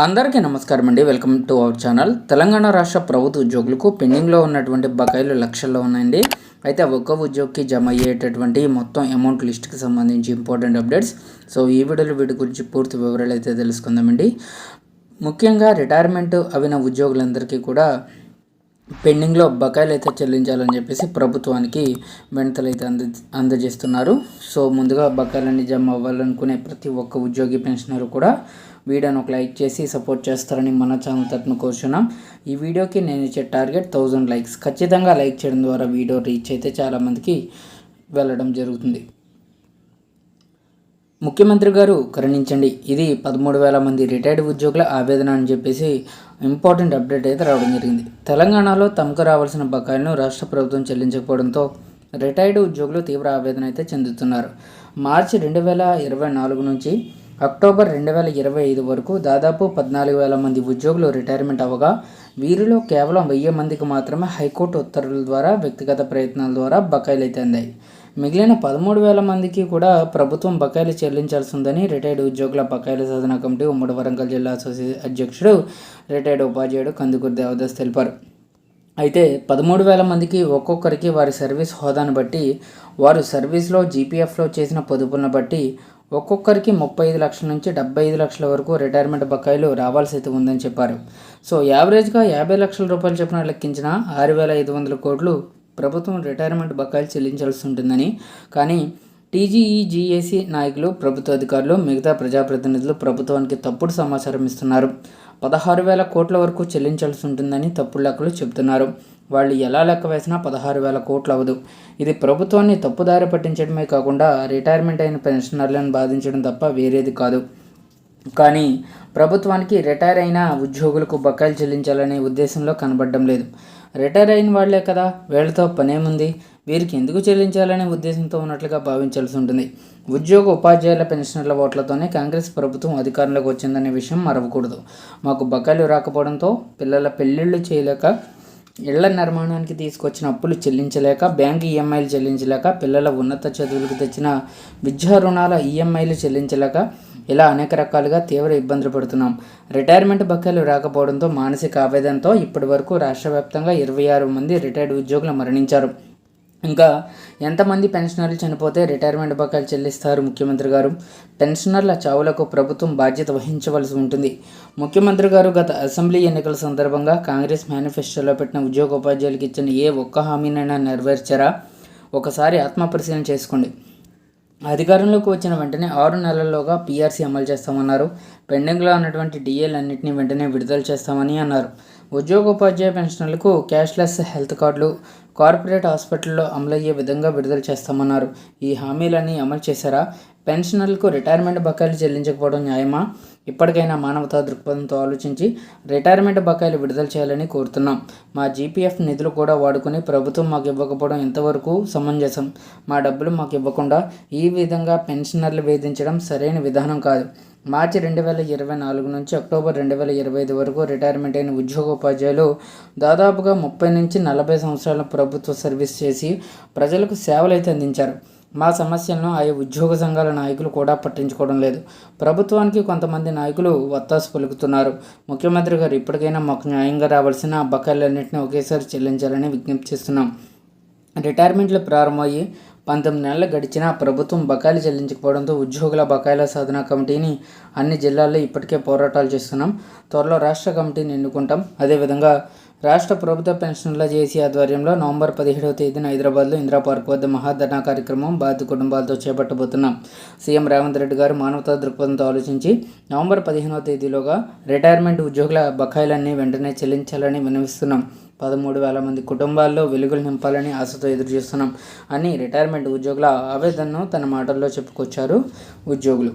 అందరికీ నమస్కారం అండి. Welcome to our channel. Telangana రాష్ట్ర ప్రభుత్వ ఉద్యోగులకు పెండింగ్లో ఉన్నటువంటి బకాయిలు లక్షల్లో ఉన్నాయండి. అయితే ఒక్క ఉద్యోగికి జమ అయ్యేటటువంటి మొత్తం అమౌంట్ లిస్ట్కి సంబంధించి ఇంపార్టెంట్ అప్డేట్స్. సో ఈ వీడియోలో వీటి గురించి పూర్తి వివరాలు అయితే తెలుసుకుందామండి. ముఖ్యంగా రిటైర్మెంట్ అయిన ఉద్యోగులందరికీ కూడా పెండింగ్లో బకాయిలు అయితే చెల్లించాలని చెప్పేసి ప్రభుత్వానికి వినతులు అయితే అందజేస్తున్నారు. సో ముందుగా బకాయిలన్నీ జమ అవ్వాలనుకునే ప్రతి ఒక్క ఉద్యోగి పెన్షనర్ కూడా వీడియోని ఒక లైక్ చేసి సపోర్ట్ చేస్తారని మన ఛానల్ తరపున కోరుచున్నాం. ఈ వీడియోకి నేను ఇచ్చే టార్గెట్ 1000 లైక్స్. ఖచ్చితంగా లైక్ చేయడం ద్వారా వీడియో రీచ్ అయితే చాలామందికి వెళ్ళడం జరుగుతుంది. ముఖ్యమంత్రి గారు కరుణించండి, ఇది 13,000 మంది రిటైర్డ్ ఉద్యోగుల ఆవేదన అని చెప్పేసి ఇంపార్టెంట్ అప్డేట్ అయితే రావడం జరిగింది. తెలంగాణలో తమకు రావాల్సిన బకాయిలను రాష్ట్ర ప్రభుత్వం చెల్లించకపోవడంతో రిటైర్డ్ ఉద్యోగులు తీవ్ర ఆవేదన అయితే చెందుతున్నారు. మార్చి 2024 నుంచి అక్టోబర్ 2025 వరకు దాదాపు 14,000 మంది ఉద్యోగులు రిటైర్మెంట్ అవ్వగా వీరిలో కేవలం 1000 మందికి మాత్రమే హైకోర్టు ఉత్తర్వుల ద్వారా వ్యక్తిగత ప్రయత్నాల ద్వారా బకాయిలు అయితే అందాయి. మిగిలిన 13,000 మందికి కూడా ప్రభుత్వం బకాయిలు చెల్లించాల్సి ఉందని రిటైర్డ్ ఉద్యోగుల బకాయిల సాధన కమిటీ ఉమ్మడి వరంగల్ జిల్లా అసోసియేషన్ అధ్యక్షుడు రిటైర్డ్ ఉపాధ్యాయుడు కందుకూరి దేవదాస్ తెలిపారు. అయితే 13,000 మందికి ఒక్కొక్కరికి వారి సర్వీస్ హోదాను బట్టి, వారు సర్వీస్లో జీపీఎఫ్లో చేసిన పొదుపులను బట్టి ఒక్కొక్కరికి 35 లక్షల నుంచి 75 లక్షల వరకు రిటైర్మెంట్ బకాయిలు రావాల్సి అయితే ఉందని చెప్పారు. సో యావరేజ్గా 50 లక్షల రూపాయలు చొప్పున లెక్కించిన 6,500 కోట్లు ప్రభుత్వం రిటైర్మెంట్ బకాయిలు చెల్లించాల్సి ఉంటుందని, కానీ టీజీఈజీఏసీ నాయకులు, ప్రభుత్వ అధికారులు, మిగతా ప్రజాప్రతినిధులు ప్రభుత్వానికి తప్పుడు సమాచారం ఇస్తున్నారు. 16,000 కోట్ల వరకు చెల్లించాల్సి ఉంటుందని తప్పుడు లెక్కలు చెబుతున్నారు. వాళ్ళు ఎలా లెక్క వేసినా 16,000 కోట్లు అవ్వదు. ఇది ప్రభుత్వాన్ని తప్పుదారి పట్టించడమే కాకుండా రిటైర్మెంట్ అయిన పెన్షనర్లను బాధించడం తప్ప వేరేది కాదు. కానీ ప్రభుత్వానికి రిటైర్ అయిన ఉద్యోగులకు బకాయిలు చెల్లించాలనే ఉద్దేశంలో కనబడడం లేదు. రిటైర్ అయిన వాళ్లే కదా, వీళ్ళతో పనేముంది, వీరికి ఎందుకు చెల్లించాలనే ఉద్దేశంతో ఉన్నట్లుగా భావించాల్సి ఉంటుంది. ఉద్యోగ ఉపాధ్యాయుల పెన్షనర్ల ఓట్లతోనే కాంగ్రెస్ ప్రభుత్వం అధికారంలోకి వచ్చిందనే విషయం మరవకూడదు. మాకు బకాయిలు రాకపోవడంతో పిల్లల పెళ్లిళ్ళు చేయలేక, ఇళ్ల నిర్మాణానికి తీసుకొచ్చిన అప్పులు చెల్లించలేక, బ్యాంకు ఈఎంఐలు చెల్లించలేక, పిల్లల ఉన్నత చదువులకు తెచ్చిన విద్యా రుణాల ఈఎంఐలు చెల్లించలేక ఇలా అనేక రకాలుగా తీవ్ర ఇబ్బందులు పడుతున్నాం. రిటైర్మెంట్ బకాయిలు రాకపోవడంతో మానసిక ఆవేదనతో ఇప్పటి వరకు రాష్ట్ర వ్యాప్తంగా 26 మంది రిటైర్డ్ ఉద్యోగులు మరణించారు. ఇంకా ఎంతమంది పెన్షనర్లు చనిపోతే రిటైర్మెంట్ బకాయిలు చెల్లిస్తారు ముఖ్యమంత్రి గారు? పెన్షనర్ల చావులకు ప్రభుత్వం బాధ్యత వహించవలసి ఉంటుంది. ముఖ్యమంత్రి గారు గత అసెంబ్లీ ఎన్నికల సందర్భంగా కాంగ్రెస్ మేనిఫెస్టోలో పెట్టిన ఉద్యోగోపాధ్యాయులకు ఇచ్చిన ఏ ఒక్క హామీనైనా నెరవేర్చారా? ఒకసారి ఆత్మపరిశీలన చేసుకోండి. అధికారంలోకి వచ్చిన వెంటనే 6 నెలల్లోగా పీఆర్సీ అమలు చేస్తామన్నారు. పెండింగ్లో ఉన్నటువంటి డిఏలు అన్నింటినీ వెంటనే విడుదల చేస్తామని అన్నారు. ఉద్యోగోపాధ్యాయ పెన్షనర్లకు క్యాష్లెస్ హెల్త్ కార్డులు కార్పొరేట్ హాస్పిటల్లో అమలయ్యే విధంగా విడుదల చేస్తామన్నారు. ఈ హామీలన్నీ అమలు చేశారా? పెన్షనర్లకు రిటైర్మెంట్ బకాయిలు చెల్లించకపోవడం న్యాయమా? ఇప్పటికైనా మానవతా దృక్పథంతో ఆలోచించి రిటైర్మెంట్ బకాయిలు విడుదల చేయాలని కోరుతున్నాం. మా జీపీఎఫ్ నిధులు కూడా వాడుకొని ప్రభుత్వం మాకు ఇవ్వకపోవడం ఎంతవరకు సమంజసం? మా డబ్బులు మాకు ఇవ్వకుండా ఈ విధంగా పెన్షనర్లు వేధించడం సరైన విధానం కాదు. మార్చి 2024 నుంచి అక్టోబర్ 2025 వరకు రిటైర్మెంట్ అయిన ఉద్యోగోపాధ్యాయులు దాదాపుగా 30 నుంచి 40 సంవత్సరాల ప్రభుత్వ సర్వీస్ చేసి ప్రజలకు సేవలు అయితే అందించారు. మా సమస్యలను ఆయా ఉద్యోగ సంఘాల నాయకులు కూడా పట్టించుకోవడం లేదు. ప్రభుత్వానికి కొంతమంది నాయకులు వత్తాసు పలుకుతున్నారు. ముఖ్యమంత్రి గారు ఇప్పటికైనా మాకు న్యాయంగా రావాల్సిన బకాయిలన్నింటినీ ఒకేసారి చెల్లించాలని విజ్ఞప్తి చేస్తున్నాం. రిటైర్మెంట్లు ప్రారంభమయ్యి 19 నెలలు గడిచినా ప్రభుత్వం బకాయిలు చెల్లించకపోవడంతో ఉద్యోగుల బకాయిల సాధన కమిటీని అన్ని జిల్లాల్లో ఇప్పటికే పోరాటాలు చేస్తున్నాం. త్వరలో రాష్ట్ర కమిటీని ఎన్నుకుంటాం. అదేవిధంగా రాష్ట్ర ప్రభుత్వ పెన్షనర్ల జేఏసీ ఆధ్వర్యంలో నవంబర్ 17వ తేదీన హైదరాబాద్లో ఇందిరా పార్క్ వద్ద మహాధర్నా కార్యక్రమం బాధిత కుటుంబాలతో చేపట్టబోతున్నాం. సీఎం రేవంత్ రెడ్డి గారు మానవతా దృక్పథంతో ఆలోచించి నవంబర్ 15వ తేదీలోగా రిటైర్మెంట్ ఉద్యోగుల బకాయిలన్నీ వెంటనే చెల్లించాలని విన్నవిస్తున్నాం. 13,000 మంది కుటుంబాల్లో వెలుగులు నింపాలని ఆశతో ఎదురుచూస్తున్నాం అని రిటైర్మెంట్ ఉద్యోగుల ఆవేదనను తన మాటల్లో చెప్పుకొచ్చారు ఉద్యోగులు.